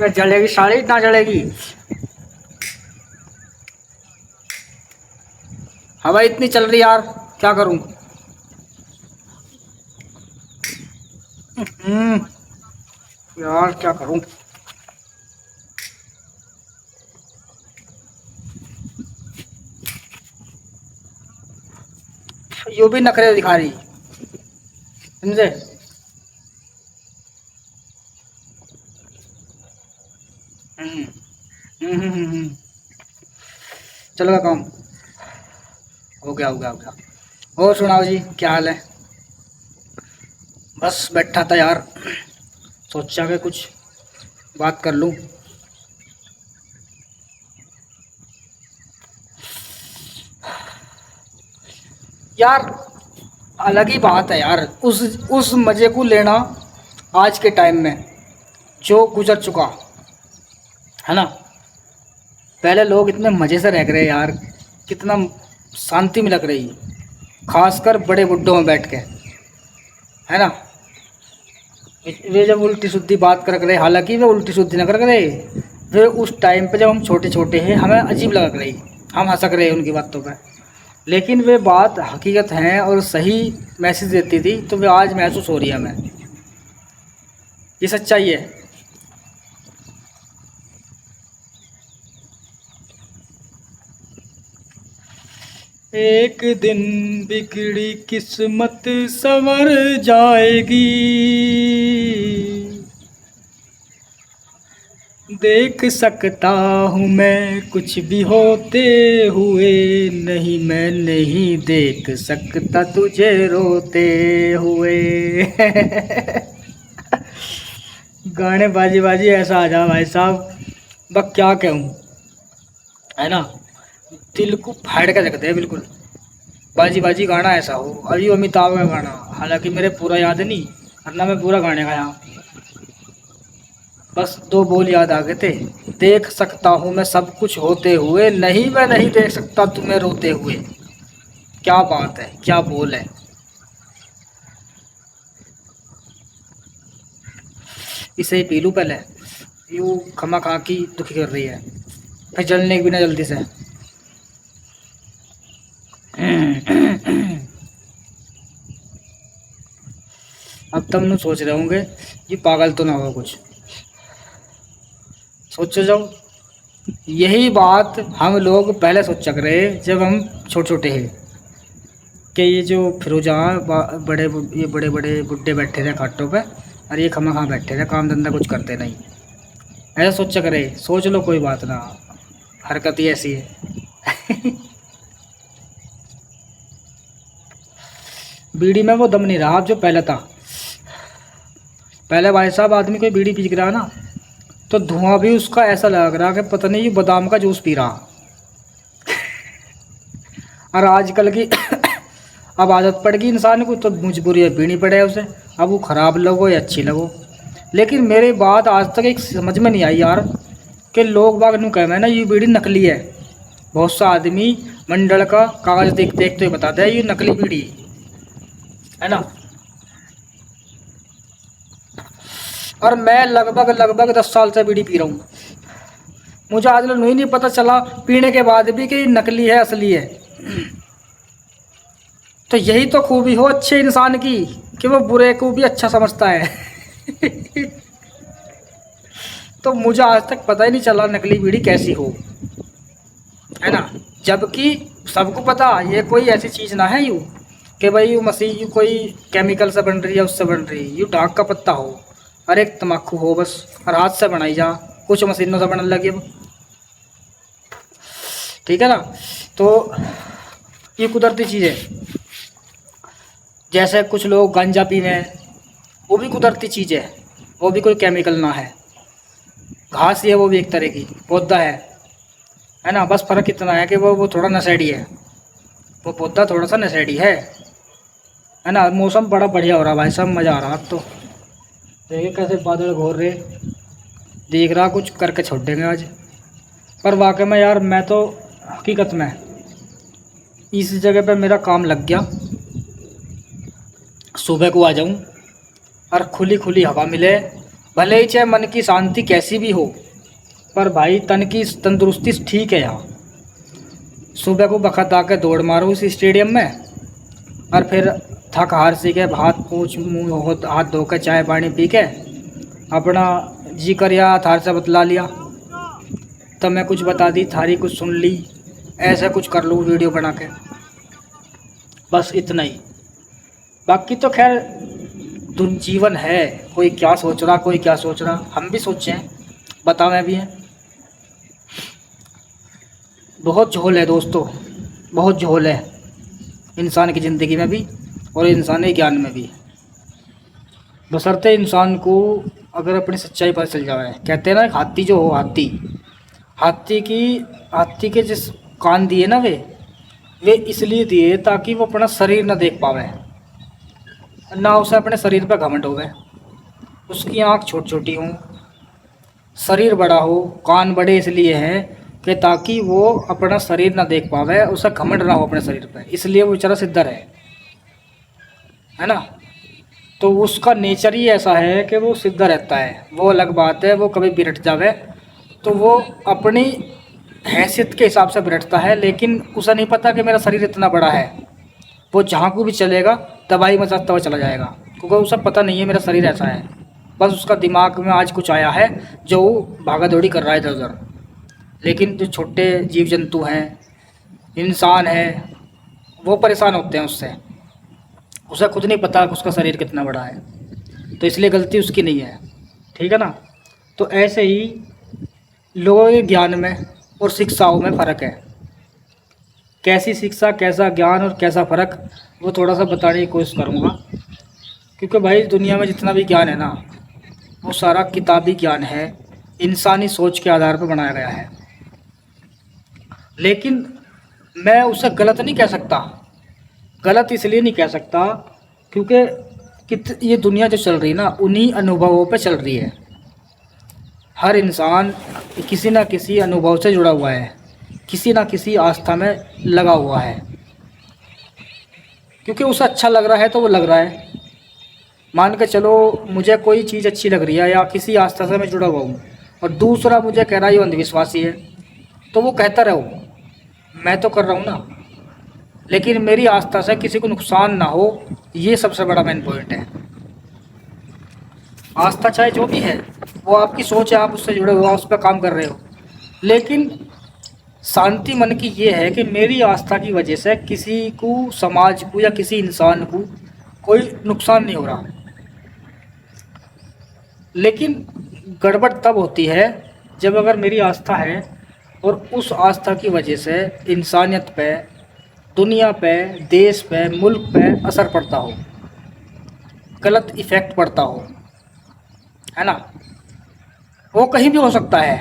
जलेगी साड़ी, ना जलेगी। हवा इतनी चल रही यार, क्या करूं। यार क्या करूं। यू भी नखरे दिखा रही, समझे। हम्म हम्म हम्म हम्म, हम्म। चलो काम हो गया हो गया हो गया। और सुनाओ जी, क्या हाल है। बस बैठा था यार, सोचा कि कुछ बात कर लूं। यार अलग ही बात है यार, उस मज़े को लेना आज के टाइम में, जो गुजर चुका है ना। पहले लोग इतने मज़े से रह रहे यार, कितना शांति में लग रही, खासकर बड़े बुड्ढों में बैठ के, है ना। वे जब उल्टी सीधी बात कर रहे, हालांकि वे उल्टी सीधी ना कर रहे, वे उस टाइम पे जब हम छोटे छोटे हैं हमें अजीब लग रही, हम हंसक रहे उनकी बातों पर, लेकिन वे बात हकीकत हैं और सही मैसेज देती थी, तो वे आज महसूस हो रही है हमें, ये सच्चाई है। एक दिन बिगड़ी किस्मत संवर जाएगी, देख सकता हूँ मैं कुछ भी होते हुए, नहीं मैं नहीं देख सकता तुझे रोते हुए। गाने बाजी बाजी ऐसा आ जा भाई साहब, बस क्या कहूँ, है ना। दिल को फाड़ के रखते हैं बिल्कुल, बाजी बाजी गाना ऐसा हो। अभी अमिताभ का गाना, हालांकि मेरे पूरा याद नहीं, वरना मैं पूरा गाने गाया, बस दो बोल याद आ गए थे। देख सकता हूँ मैं सब कुछ होते हुए, नहीं मैं नहीं देख सकता तुम्हें रोते हुए। क्या बात है, क्या बोल है। इसे ही पी लूँ पहले, यूँ खमा खा की दुखी कर रही है, फिर जलने की भी ना जल्दी से। अब तब न सोच रहे होंगे ये पागल तो ना हो कुछ, सोचो जाओ। यही बात हम लोग पहले सोचा करे जब हम छोटे छोटे हैं, कि ये जो फिरोजा ये बड़े बड़े बुड्ढे बैठे थे खाटों पे, और ये खमा खा बैठे थे, काम धंधा कुछ करते नहीं। ऐसा सोचा करे, सोच लो कोई बात ना, हरकत ही ऐसी है। बीड़ी में वो दम नहीं रहा जो पहले था। पहले भाई साहब आदमी कोई बीड़ी पी रहा ना, तो धुआं भी उसका ऐसा लग रहा कि पता नहीं ये बादाम का जूस पी रहा। और आजकल की अब आदत पड़ गई इंसान को, तो मजबूरी है पीनी पड़े उसे, अब वो ख़राब लगो या अच्छी लगो। लेकिन मेरी बात आज तक एक समझ में नहीं आई यार, कि लोग बाग नू कह ना ये बीड़ी नकली है। बहुत सा आदमी मंडल का कागज़ देख देख तो बताता है ये नकली बीड़ी है ना। और मैं लगभग लगभग 10 साल से बीड़ी पी रहा हूँ, मुझे आज तक नहीं पता चला पीने के बाद भी कि ये नकली है असली है। तो यही तो खूबी हो अच्छे इंसान की, कि वो बुरे को भी अच्छा समझता है। तो मुझे आज तक पता ही नहीं चला नकली बीड़ी कैसी हो, है ना। जबकि सबको पता ये कोई ऐसी चीज़ ना है यूँ, कि भाई यूँ मसीह यूँ कोई केमिकल से बन रही है उससे बन रही है, यूँ डाक का पत्ता हो और एक तम्बाकू हो बस, और हाथ से बनाई जा, कुछ मशीनों से बनने लगी अब, ठीक है ना। तो ये कुदरती चीज़ है। जैसे कुछ लोग गांजा पी रहे हैं, वो भी कुदरती चीज़ है, वो भी कोई केमिकल ना है, घास ही है, वो भी एक तरह की पौधा है ना। बस फ़र्क इतना है कि वो थोड़ा नशेड़ी है, वो पौधा थोड़ा सा नशेड़ी है ना। मौसम बड़ा बढ़िया हो रहा भाई साहब, मज़ा आ रहा अब तो। देखिए कैसे बादल घोर रहे, देख रहा कुछ करके छोड़ देंगे आज। पर वाकई में यार मैं तो हकीकत में इस जगह पे मेरा काम लग गया, सुबह को आ जाऊं और खुली खुली हवा मिले, भले ही चाहे मन की शांति कैसी भी हो, पर भाई तन की तंदुरुस्ती ठीक है यहाँ। सुबह को बखत आके दौड़ मारो उस स्टेडियम में, और फिर थक हार सी के हाथ पूछ मुँह हाथ धो के चाय पानी पी के अपना जी कर या थार से बतला लिया, तब मैं कुछ बता दी, थारी कुछ सुन ली, ऐसा कुछ कर लूँ वीडियो बना के, बस इतना ही। बाकी तो खैर जीवन है, कोई क्या सोच रहा कोई क्या सोच रहा, हम भी सोचे हैं, बतावे भी हैं। बहुत झोल है दोस्तों, बहुत झोल है इंसान की ज़िंदगी में भी और इंसानी ज्ञान में भी, बशर्ते इंसान को अगर अपनी सच्चाई पता चल जाए। कहते हैं ना, हाथी जो हो, हाथी के जिस कान दिए ना वे इसलिए दिए ताकि वो अपना शरीर ना देख पावे, ना उसे अपने शरीर पर घमंड होवे। उसकी आँख छोटी छोटी हों, शरीर बड़ा हो, कान बड़े इसलिए हैं कि ताकि वो अपना शरीर ना देख पावे, उसे घमंड ना हो अपने शरीर पर, इसलिए वो बेचारा सिद्धर है ना। तो उसका नेचर ही ऐसा है कि वो सीधा रहता है, वो अलग बात है, वो कभी बिरट जावे तो वो अपनी हैसियत के हिसाब से बिरटता है, लेकिन उसे नहीं पता कि मेरा शरीर इतना बड़ा है। वो जहाँ को भी चलेगा तबाही मचाता हुआ चला जाएगा, क्योंकि उसे पता नहीं है मेरा शरीर ऐसा है। बस उसका दिमाग में आज कुछ आया है जो वो भागा दौड़ी कर रहा है इधर उधर। लेकिन जो छोटे जीव जंतु हैं, इंसान है, वो परेशान होते हैं उससे, उसे खुद नहीं पता कि उसका शरीर कितना बड़ा है, तो इसलिए गलती उसकी नहीं है, ठीक है ना। तो ऐसे ही लोगों के ज्ञान में और शिक्षाओं में फ़र्क है। कैसी शिक्षा, कैसा ज्ञान और कैसा फ़र्क, वो थोड़ा सा बताने की कोशिश करूँगा। क्योंकि भाई दुनिया में जितना भी ज्ञान है ना, वो सारा किताबी ज्ञान है, इंसानी सोच के आधार पर बनाया गया है। लेकिन मैं उसे गलत नहीं कह सकता। गलत इसलिए नहीं कह सकता क्योंकि ये दुनिया जो चल रही है ना, उन्हीं अनुभवों पे चल रही है। हर इंसान किसी ना किसी अनुभव से जुड़ा हुआ है, किसी ना किसी आस्था में लगा हुआ है, क्योंकि उसे अच्छा लग रहा है तो वो लग रहा है। मान के चलो मुझे कोई चीज़ अच्छी लग रही है या किसी आस्था से मैं जुड़ा हुआ हूँ, और दूसरा मुझे कह रहा है ये अंधविश्वासी है, तो वो कहता रहो, मैं तो कर रहा हूँ ना, लेकिन मेरी आस्था से किसी को नुकसान ना हो, ये सबसे बड़ा मेन पॉइंट है। आस्था चाहे जो भी है, वो आपकी सोच है, आप उससे जुड़े हुए, उस पर काम कर रहे हो, लेकिन शांति मन की ये है कि मेरी आस्था की वजह से किसी को, समाज को या किसी इंसान को कोई नुकसान नहीं हो रहा। लेकिन गड़बड़ तब होती है जब अगर मेरी आस्था है और उस आस्था की वजह से इंसानियत पे, दुनिया पे, देश पे, मुल्क पे असर पड़ता हो, गलत इफ़ेक्ट पड़ता हो, है ना। वो कहीं भी हो सकता है,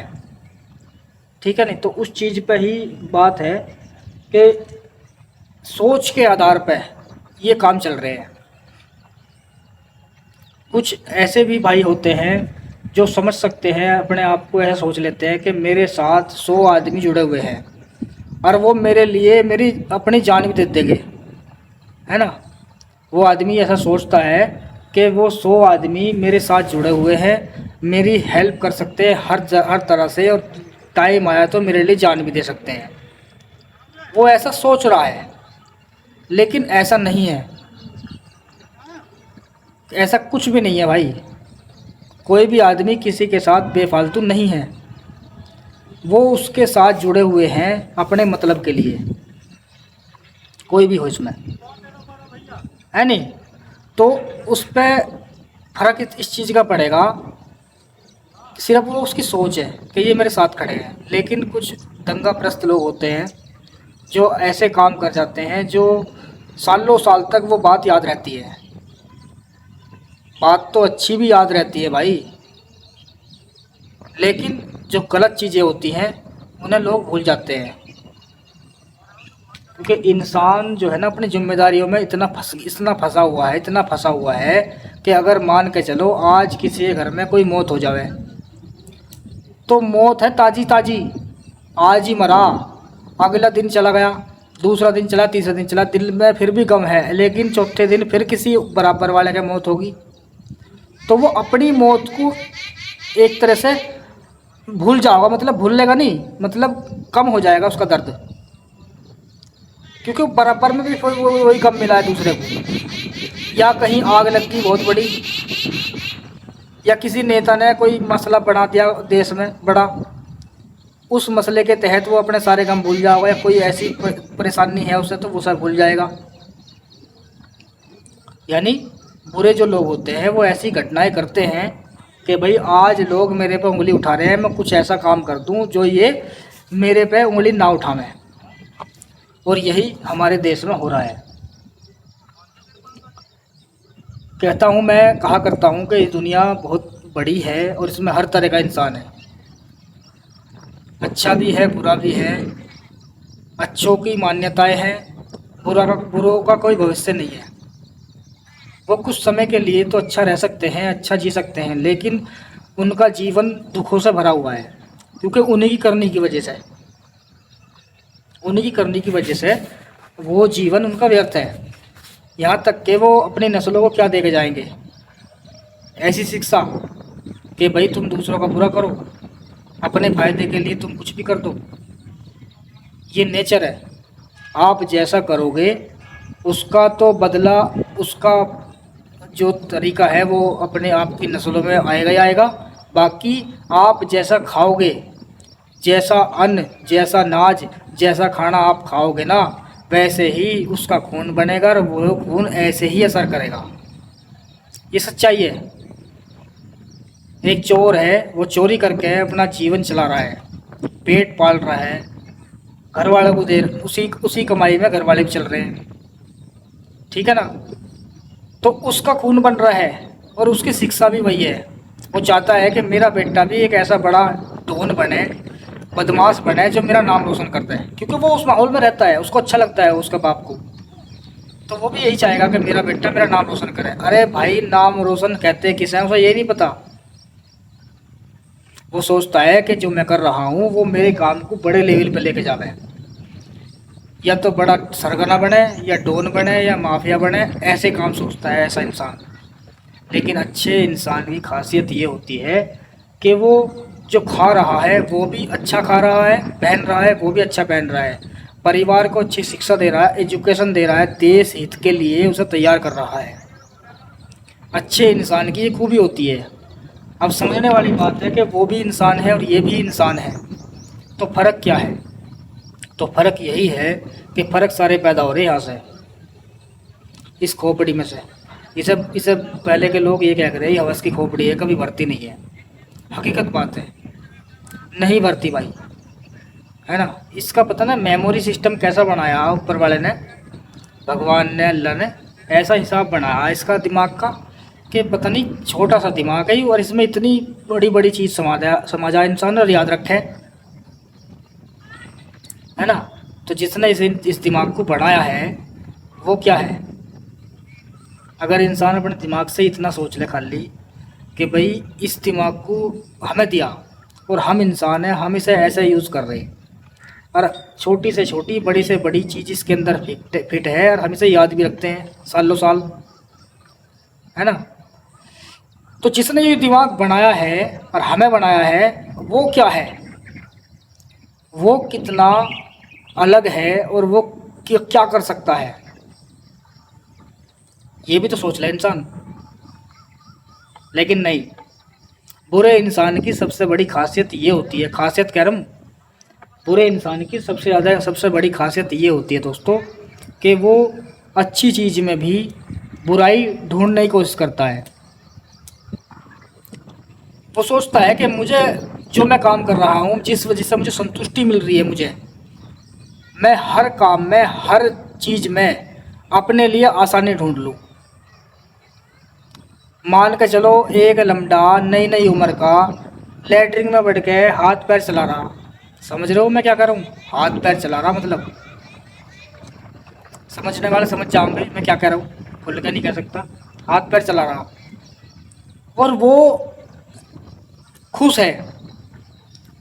ठीक है नहीं। तो उस चीज़ पे ही बात है कि सोच के आधार पे ये काम चल रहे हैं। कुछ ऐसे भी भाई होते हैं जो समझ सकते हैं, अपने आप को ऐसा सोच लेते हैं कि मेरे साथ 100 आदमी जुड़े हुए हैं और वो मेरे लिए मेरी अपनी जान भी दे देंगे, है ना। वो आदमी ऐसा सोचता है कि वो 100 आदमी मेरे साथ जुड़े हुए हैं, मेरी हेल्प कर सकते हैं हर तरह से, और टाइम आया तो मेरे लिए जान भी दे सकते हैं। वो ऐसा सोच रहा है, लेकिन ऐसा नहीं है, ऐसा कुछ भी नहीं है भाई। कोई भी आदमी किसी के साथ बेफालतू नहीं है, वो उसके साथ जुड़े हुए हैं अपने मतलब के लिए, कोई भी हो इसमें, है नहीं। तो उस पर फ़र्क इस चीज़ का पड़ेगा, सिर्फ वो उसकी सोच है कि ये मेरे साथ खड़े हैं। लेकिन कुछ दंगाप्रस्त लोग होते हैं जो ऐसे काम कर जाते हैं जो सालों साल तक वो बात याद रहती है। बात तो अच्छी भी याद रहती है भाई, लेकिन जो गलत चीज़ें होती हैं उन्हें लोग भूल जाते हैं, क्योंकि इंसान जो है ना अपनी जिम्मेदारियों में इतना फंसा हुआ है कि अगर मान के चलो आज किसी के घर में कोई मौत हो जावे, तो मौत है ताजी ताजी, आज ही मरा, अगला दिन चला गया, दूसरा दिन चला, तीसरा दिन चला, दिल में फिर भी गम है, लेकिन चौथे दिन फिर किसी बराबर वाले की मौत होगी, तो वो अपनी मौत को एक तरह से भूल जाओगा, मतलब भूल लेगा नहीं, मतलब कम हो जाएगा उसका दर्द, क्योंकि बराबर में भी वही गम मिला है दूसरे को। या कहीं आग लग गई बहुत बड़ी, या किसी नेता ने कोई मसला बना दिया देश में बड़ा, उस मसले के तहत वो अपने सारे गम भूल जाएगा, या कोई ऐसी परेशानी है उससे तो वो सब भूल जाएगा। यानी बुरे जो लोग होते हैं वो ऐसी घटनाएं करते हैं कि भाई आज लोग मेरे पे उंगली उठा रहे हैं, मैं कुछ ऐसा काम कर दूं जो ये मेरे पे उंगली ना उठावें, और यही हमारे देश में हो रहा है। कहता हूँ, मैं कहा करता हूँ कि ये दुनिया बहुत बड़ी है और इसमें हर तरह का इंसान है, अच्छा भी है बुरा भी है, अच्छों की मान्यताएं हैं, बुरों का कोई भविष्य नहीं है। वो कुछ समय के लिए तो अच्छा रह सकते हैं, अच्छा जी सकते हैं, लेकिन उनका जीवन दुखों से भरा हुआ है, क्योंकि उन्हीं की करनी की वजह से, उन्हीं की करनी की वजह से वो जीवन उनका व्यर्थ है। यहाँ तक कि वो अपनी नस्लों को क्या दे के जाएंगे, ऐसी शिक्षा कि भाई तुम दूसरों का बुरा करो, अपने फायदे के लिए तुम कुछ भी कर दो। ये नेचर है, आप जैसा करोगे उसका तो बदला, उसका जो तरीका है वो अपने आप की नस्लों में आएगा ही आएगा। बाकी आप जैसा खाओगे, जैसा अन्न, जैसा नाज, जैसा खाना आप खाओगे ना, वैसे ही उसका खून बनेगा और वो खून ऐसे ही असर करेगा। ये सच्चाई है। एक चोर है, वो चोरी करके अपना जीवन चला रहा है, पेट पाल रहा है, घर वालों को दे, उसी उसी कमाई में घर वाले भी चल रहे हैं, ठीक है ना। तो उसका खून बन रहा है और उसकी शिक्षा भी वही है। वो चाहता है कि मेरा बेटा भी एक ऐसा बड़ा डॉन बने, बदमाश बने, जो मेरा नाम रोशन करता है, क्योंकि वो उस माहौल में रहता है, उसको अच्छा लगता है उसका बाप को, तो वो भी यही चाहेगा कि मेरा बेटा मेरा नाम रोशन करे। अरे भाई, नाम रोशन कहते किसे हैं उसे ये नहीं पता। वो सोचता है कि जो मैं कर रहा हूँ वो मेरे काम को बड़े लेवल पर लेके जावे, या तो बड़ा सरगना बने, या डॉन बने, या माफिया बने, ऐसे काम सोचता है ऐसा इंसान। लेकिन अच्छे इंसान की खासियत ये होती है कि वो जो खा रहा है वो भी अच्छा खा रहा है, पहन रहा है वो भी अच्छा पहन रहा है, परिवार को अच्छी शिक्षा दे रहा है, एजुकेशन दे रहा है, देश हित के लिए उसे तैयार कर रहा है। अच्छे इंसान की ये खूबी होती है। अब समझने वाली बात है कि वो भी इंसान है और ये भी इंसान है, तो फ़र्क क्या है? तो फ़र्क यही है कि फ़र्क सारे पैदा हो रहे हैं यहाँ से, इस खोपड़ी में से। इसे इसे पहले के लोग ये कह रहे हैं हवस की खोपड़ी है, कभी भरती नहीं है। हकीकत बात है, नहीं भरती भाई, है ना। इसका पता ना मेमोरी सिस्टम कैसा बनाया ऊपर वाले ने, भगवान ने, अल्लाह ने ऐसा हिसाब बनाया इसका दिमाग का कि पता नहीं, छोटा सा दिमाग है और इसमें इतनी बड़ी बड़ी चीज़ समा जाए इंसान और याद रखे, है ना। तो जिसने इस दिमाग को बढ़ाया है वो क्या है? अगर इंसान अपने दिमाग से इतना सोच ले खाली कि भाई इस दिमाग को हमें दिया और हम इंसान हैं, हम इसे ऐसे यूज़ कर रहे हैं, और छोटी से छोटी बड़ी से बड़ी चीज़ इसके अंदर फिट है, और हम इसे याद भी रखते हैं सालों साल, है ना। तो जिसने ये दिमाग बनाया है और हमें बनाया है वो क्या है, वो कितना अलग है, और वो क्या कर सकता है, ये भी तो सोच ले इंसान। लेकिन नहीं, बुरे इंसान की सबसे बड़ी खासियत ये होती है, खासियत कह रहा हूँ, बुरे इंसान की सबसे बड़ी खासियत ये होती है दोस्तों, कि वो अच्छी चीज़ में भी बुराई ढूंढने की कोशिश करता है। वो सोचता है कि मुझे जो मैं काम कर रहा हूँ, जिस वजह से मुझे संतुष्टि मिल रही है, मुझे, मैं हर काम में, हर चीज़ में अपने लिए आसानी ढूंढ लूँ। मान के चलो एक लम्डा नई नई उम्र का लेटरिन में बैठ के हाथ पैर चला रहा, समझ रहे हो मैं क्या कर रहा हूँ? हाथ पैर चला रहा मतलब, समझने वाले समझ जाओगे मैं क्या कह रहा हूँ, खुल के नहीं कह सकता। हाथ पैर चला रहा और वो खुश है,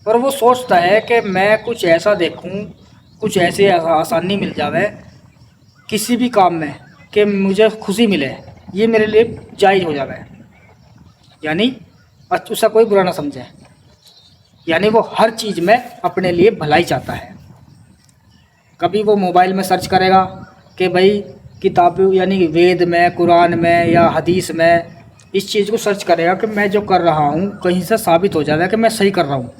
और वो सोचता है कि मैं कुछ ऐसा देखूं कुछ ऐसे आसानी मिल जावे किसी भी काम में कि मुझे खुशी मिले, ये मेरे लिए जायज़ हो जावे, यानी उसका कोई बुरा ना समझे, यानी वो हर चीज़ में अपने लिए भलाई चाहता है। कभी वो मोबाइल में सर्च करेगा कि भाई किताबें यानी वेद में, कुरान में या हदीस में इस चीज़ को सर्च करेगा कि मैं जो कर रहा हूँ कहीं से साबित हो जाए कि मैं सही कर रहा हूँ।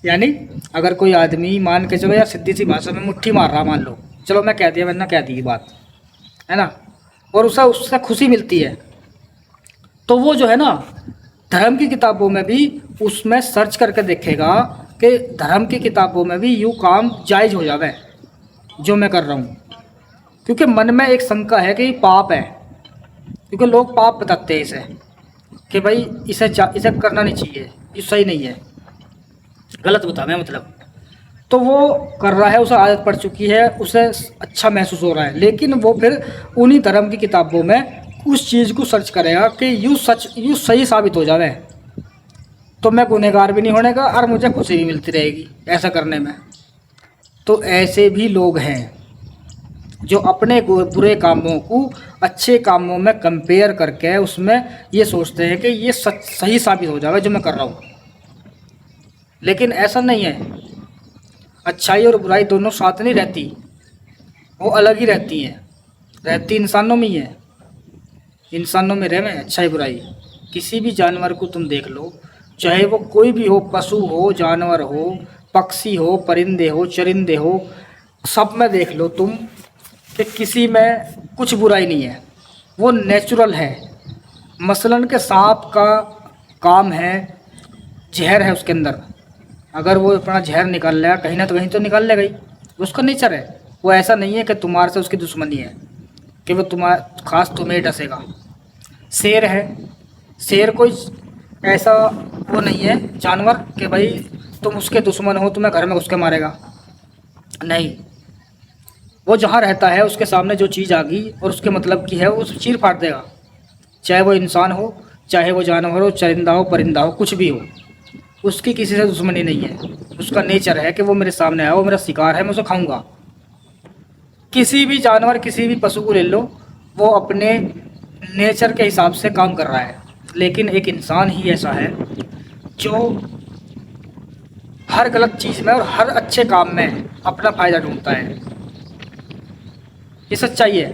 यानी अगर कोई आदमी मान के चलो यार सीधी सी भाषा में मुट्ठी मार रहा, मान लो, चलो मैं कह दिया, मैंने कह दी बात, है ना, और उसे उससे खुशी मिलती है, तो वो जो है ना धर्म की किताबों में भी उसमें सर्च करके देखेगा कि धर्म की किताबों में भी यूँ काम जायज़ हो जावे जो मैं कर रहा हूँ, क्योंकि मन में एक शंका है कि ये पाप है, क्योंकि लोग पाप बताते हैं इसे कि भाई इसे करना नहीं चाहिए, ये सही नहीं है, गलत बता मैं मतलब, तो वो कर रहा है, उसे आदत पड़ चुकी है, उसे अच्छा महसूस हो रहा है, लेकिन वो फिर उन्हीं धर्म की किताबों में उस चीज़ को सर्च करेगा कि यूँ सही साबित हो जावे तो मैं गुनहगार भी नहीं होने का और मुझे खुशी भी मिलती रहेगी ऐसा करने में। तो ऐसे भी लोग हैं जो अपने बुरे कामों को अच्छे कामों में कंपेयर करके उसमें ये सोचते हैं कि ये सही साबित हो जावे जो मैं कर रहा हूँ, लेकिन ऐसा नहीं है। अच्छाई और बुराई दोनों साथ नहीं रहती, वो अलग ही रहती हैं, रहती इंसानों में ही है, इंसानों में रहे अच्छाई बुराई। किसी भी जानवर को तुम देख लो, चाहे वो कोई भी हो, पशु हो, जानवर हो, पक्षी हो, परिंदे हो, चरिंदे हो, सब में देख लो तुम कि किसी में कुछ बुराई नहीं है, वो नेचुरल है। मसलन के सांप का काम है, जहर है उसके अंदर, अगर वो अपना जहर निकाल लेगा कहीं ना कहीं तो निकाल लेगा ही, उसका नेचर है। वो ऐसा नहीं है कि तुम्हारे से उसकी दुश्मनी है कि वो खास तुम्हें डसेगा। शेर है, शेर कोई ऐसा वो नहीं है जानवर कि भाई तुम उसके दुश्मन हो, तुम्हें घर में घुस के मारेगा, नहीं। वो जहाँ रहता है उसके सामने जो चीज़ आ गई और उसके मतलब की है वो चीर फाड़ देगा, चाहे वो इंसान हो, चाहे वो जानवर हो, चरिंदा हो, परिंदा हो, कुछ भी हो, उसकी किसी से दुश्मनी नहीं है। उसका नेचर है कि वो मेरे सामने आया, वो मेरा शिकार है, मैं उसे खाऊंगा। किसी भी जानवर, किसी भी पशु को ले लो, वो अपने नेचर के हिसाब से काम कर रहा है, लेकिन एक इंसान ही ऐसा है जो हर गलत चीज़ में और हर अच्छे काम में अपना फ़ायदा ढूंढता है। ये सच्चाई है।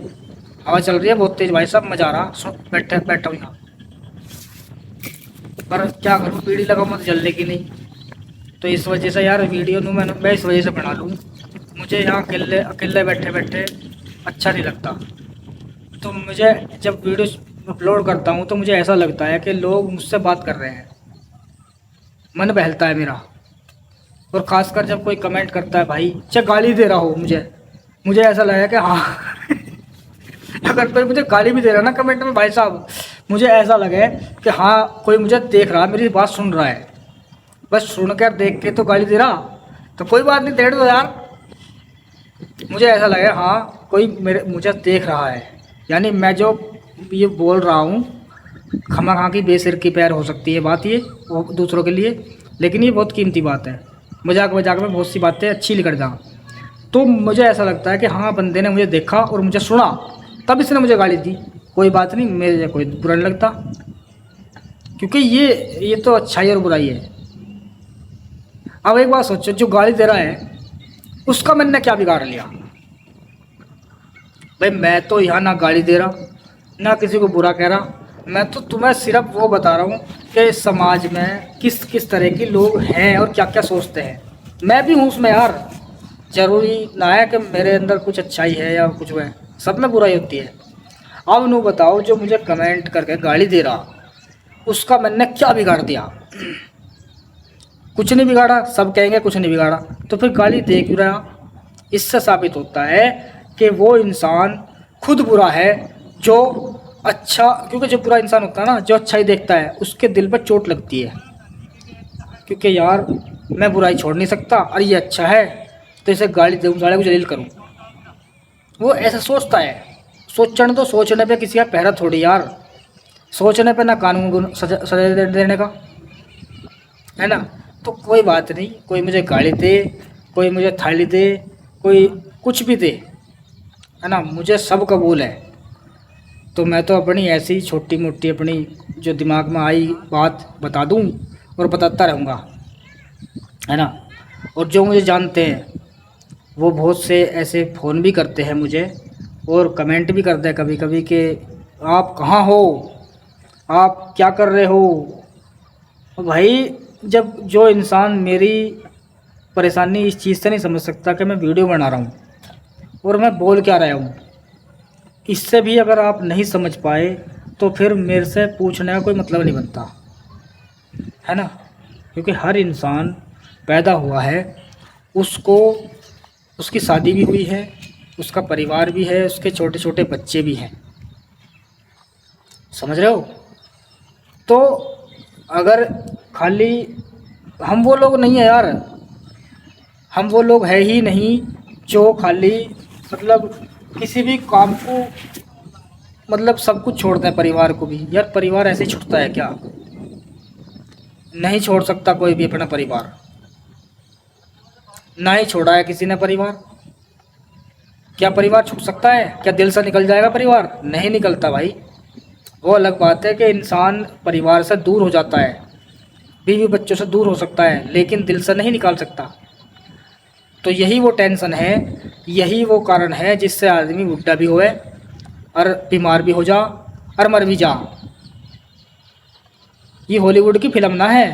हवा चल रही है बहुत तेज़ भाई साहब, मज़ा आ रहा, बैठा हूँ यहाँ पर क्या करूँ, पीढ़ी लगा मत जलने की नहीं, तो इस वजह से यार वीडियो नू मैं इस वजह से बना लूँ, मुझे यहाँ अकेले अकेले बैठे बैठे अच्छा नहीं लगता। तो मुझे जब वीडियो अपलोड करता हूँ तो मुझे ऐसा लगता है कि लोग मुझसे बात कर रहे हैं, मन बहलता है मेरा। और ख़ासकर जब कोई कमेंट करता है भाई, चाहे गाली दे रहा हो, मुझे ऐसा लगा कि हाँ अगर कोई मुझे गाली भी दे रहा है ना कमेंट में भाई साहब, मुझे ऐसा लगे कि हाँ कोई मुझे देख रहा है, मेरी बात सुन रहा है, बस सुन कर देख के तो गाली दे रहा, तो कोई बात नहीं, देख दो यार। मुझे ऐसा लगे हाँ कोई मुझे देख रहा है, यानी मैं जो ये बोल रहा हूँ खमा खा की बेसिर की पैर हो सकती है बात ये वो दूसरों के लिए, लेकिन ये बहुत कीमती बात है। मजाक मजाक में बहुत सी बातें अच्छी निकल जाऊँ, तो मुझे ऐसा लगता है कि हाँ बंदे ने मुझे देखा और मुझे सुना, तब इसने मुझे गाली दी, कोई बात नहीं, मेरे कोई बुरा नहीं लगता, क्योंकि ये तो अच्छाई और बुराई है। अब एक बात सोचो, जो गाली दे रहा है उसका मैंने क्या बिगाड़ लिया भाई? मैं तो यहाँ ना गाली दे रहा ना किसी को बुरा कह रहा, मैं तो तुम्हें सिर्फ वो बता रहा हूँ कि समाज में किस किस तरह के लोग हैं और क्या क्या सोचते हैं। मैं भी हूँ उसमें यार, ज़रूरी ना है कि मेरे अंदर कुछ अच्छाई है या कुछ है, सब में बुराई होती है। अब नू बताओ, जो मुझे कमेंट करके गाली दे रहा उसका मैंने क्या बिगाड़ दिया? कुछ नहीं बिगाड़ा, सब कहेंगे कुछ नहीं बिगाड़ा, तो फिर गाली दे क्यों रहा? इससे साबित होता है कि वो इंसान खुद बुरा है जो अच्छा, क्योंकि जो बुरा इंसान होता है ना, जो अच्छाई देखता है उसके दिल पर चोट लगती है, क्योंकि यार मैं बुराई छोड़ नहीं सकता और ये अच्छा है तो इसे गाली दूँ, साले को जलील करूँ, वो ऐसा सोचता है। सोचने तो सोचने पे किसी का पहरा थोड़ी यार, सोचने पे ना कानून सजा देने का है ना, तो कोई बात नहीं, कोई मुझे गाली दे, कोई मुझे थाली दे, कोई कुछ भी दे, है ना, मुझे सब कबूल है। तो मैं तो अपनी ऐसी छोटी मोटी अपनी जो दिमाग में आई बात बता दूं और बताता रहूँगा, है ना। और जो मुझे जानते हैं वो बहुत से ऐसे फ़ोन भी करते हैं मुझे और कमेंट भी करते हैं कभी कभी कि आप कहाँ हो, आप क्या कर रहे हो। और भाई, जब जो इंसान मेरी परेशानी इस चीज़ से नहीं समझ सकता कि मैं वीडियो बना रहा हूँ और मैं बोल क्या रहा हूँ, इससे भी अगर आप नहीं समझ पाए तो फिर मेरे से पूछने का कोई मतलब नहीं बनता, है ना। क्योंकि हर इंसान पैदा हुआ है, उसको उसकी शादी भी हुई है, उसका परिवार भी है, उसके छोटे छोटे बच्चे भी हैं, समझ रहे हो। तो अगर खाली हम वो लोग नहीं है यार, हम वो लोग है ही नहीं जो खाली मतलब किसी भी काम को मतलब सब कुछ छोड़ते हैं, परिवार को भी। यार परिवार ऐसे ही छूटता है क्या? नहीं छोड़ सकता कोई भी अपना परिवार, ना ही छोड़ा है किसी ने परिवार। क्या परिवार छूट सकता है? क्या दिल से निकल जाएगा परिवार? नहीं निकलता भाई। वो अलग बात है कि इंसान परिवार से दूर हो जाता है, बीवी बच्चों से दूर हो सकता है, लेकिन दिल से नहीं निकाल सकता। तो यही वो टेंशन है, यही वो कारण है जिससे आदमी बुढ़ा भी होए और बीमार भी हो जा और मर भी जा। ये हॉलीवुड की फिल्म ना है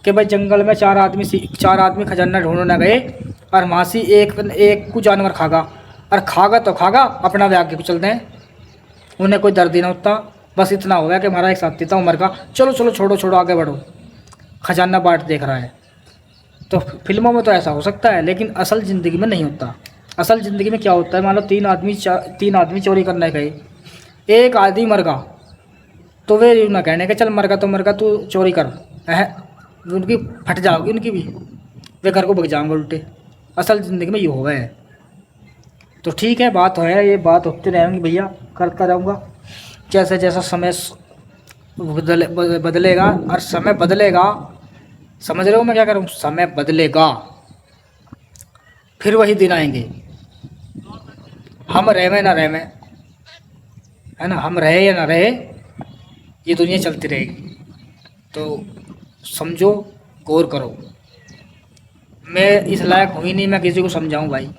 कि भाई जंगल में चार आदमी खजाना ढूंढने गए और वहाँ से एक एक को जानवर खागा, और खागा तो खागा अपना भी आगे कुचल दें, उन्हें कोई दर्द ही ना होता। बस इतना हो गया कि हमारा एक साथी था उम्र का, चलो चलो छोड़ो छोड़ो आगे बढ़ो, खजाना बाट देख रहा है। तो फिल्मों में तो ऐसा हो सकता है, लेकिन असल ज़िंदगी में नहीं होता। असल ज़िंदगी में क्या होता है, मान लो तीन आदमी चोरी करने गए, एक आदमी मर गया, तो वे यूँ ना कहने के चल मर गया तो मर गया, तू चोरी कर, उनकी फट जाओगी उनकी भी, वे घर को भग जाएंगे उल्टे। असल ज़िंदगी में ये हो गए है। तो ठीक है, बात है, ये बात होती रहेंगी भैया, करता रहूँगा। जैसे जैसा समय बदलेगा और समय बदलेगा, समझ रहे हो मैं क्या कर रहा हूँ, समय बदलेगा, फिर वही दिन आएंगे, हम रहे ना रहे, है ना, हम रहे या ना रहे, ये दुनिया चलती रहेगी। तो समझो, गौर करो। मैं इस लायक हुई नहीं मैं किसी को समझाऊं भाई,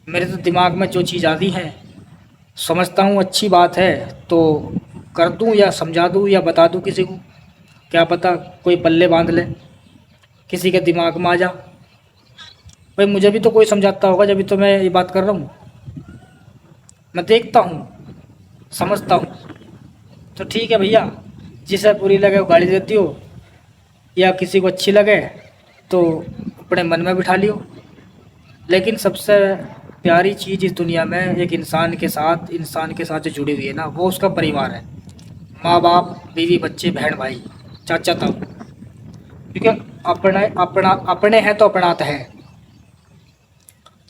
मेरे तो दिमाग में जो चीज़ आती है समझता हूँ अच्छी बात है तो कर दूँ या समझा दूँ या बता दूँ किसी को, क्या पता कोई पल्ले बांध ले, किसी के दिमाग में आ जा। भाई मुझे भी तो कोई समझाता होगा, जब भी तो मैं ये बात कर रहा हूँ, मैं देखता हूँ, समझता हूँ। तो ठीक है भैया, जिसे बुरी लगे वो गाली देती हो, या किसी को अच्छी लगे तो अपने मन में बिठा लियो। लेकिन सबसे प्यारी चीज़ इस दुनिया में एक इंसान के साथ जो जुड़ी हुई है ना, वो उसका परिवार है। माँ बाप, बीवी बच्चे, बहन भाई, चाचा ताऊ। क्योंकि अपने हैं तो अपनात है।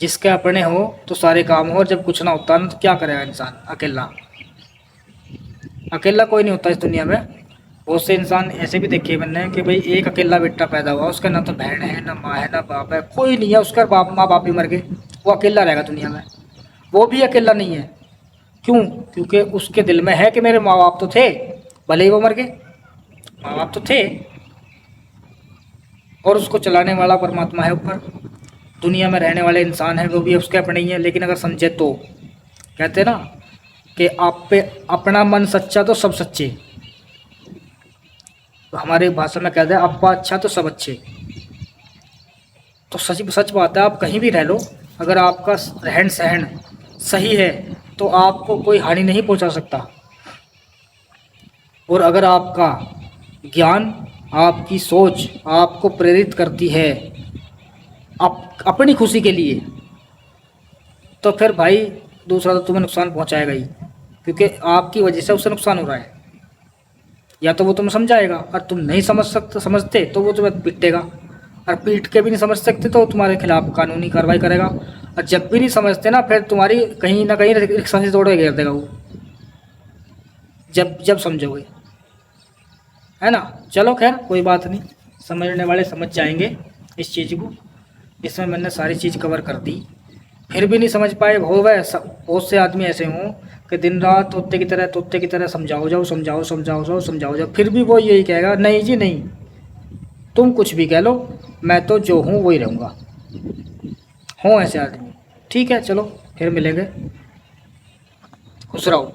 जिसके अपने हो तो सारे काम हो, और जब कुछ ना होता ना तो क्या करेगा इंसान? अकेला अकेला कोई नहीं होता इस दुनिया में। बहुत से इंसान ऐसे भी देखे मैंने कि भाई एक अकेला बेटा पैदा हुआ, उसका ना तो बहन है, ना माँ है, ना बाप है, कोई नहीं है, उसका माँ बाप भी मर गए, वो अकेला रहेगा दुनिया में। वो भी अकेला नहीं है, क्यों? क्योंकि उसके दिल में है कि मेरे माँ बाप तो थे, भले ही वो मर गए, माँ बाप तो थे, और उसको चलाने वाला परमात्मा है ऊपर। दुनिया में रहने वाले इंसान हैं वो भी उसके अपने ही हैं। लेकिन अगर समझे तो, कहते हैं ना कि आप पे अपना मन सच्चा तो सब सच्चे, तो हमारी भाषा में कहते हैं अप्पा अच्छा तो सब अच्छे। तो सच बात है, आप कहीं भी रह लो, अगर आपका रहन सहन सही है तो आपको कोई हानि नहीं पहुंचा सकता। और अगर आपका ज्ञान, आपकी सोच आपको प्रेरित करती है अपनी खुशी के लिए, तो फिर भाई दूसरा तो तुम्हें नुकसान पहुंचाएगा ही, क्योंकि आपकी वजह से उसे नुकसान हो रहा है। या तो वो तुम्हें समझाएगा, और तुम नहीं समझते तो वो तुम्हें पीटेगा, और पीट के भी नहीं समझ सकते तो तुम्हारे खिलाफ कानूनी कार्रवाई करेगा, और जब भी नहीं समझते ना फिर तुम्हारी कहीं ना कहीं रिक्शा से तोड़ के घेर देगा वो, जब समझोगे, है ना। चलो खैर कोई बात नहीं, समझने वाले समझ जाएंगे इस चीज़ को। इसमें मैंने सारी चीज़ कवर कर दी, फिर भी नहीं समझ पाए। हो वह बहुत से आदमी ऐसे हों कि दिन रात तोते की तरह समझाओ जाओ समझाओ समझाओ जाओ समझाओ जाओ, फिर भी वो यही कहेगा नहीं जी नहीं, तुम कुछ भी कह लो, मैं तो जो हूँ वही रहूँगा। हों ऐसे आदमी। ठीक है, चलो फिर मिलेंगे, खुश रहो।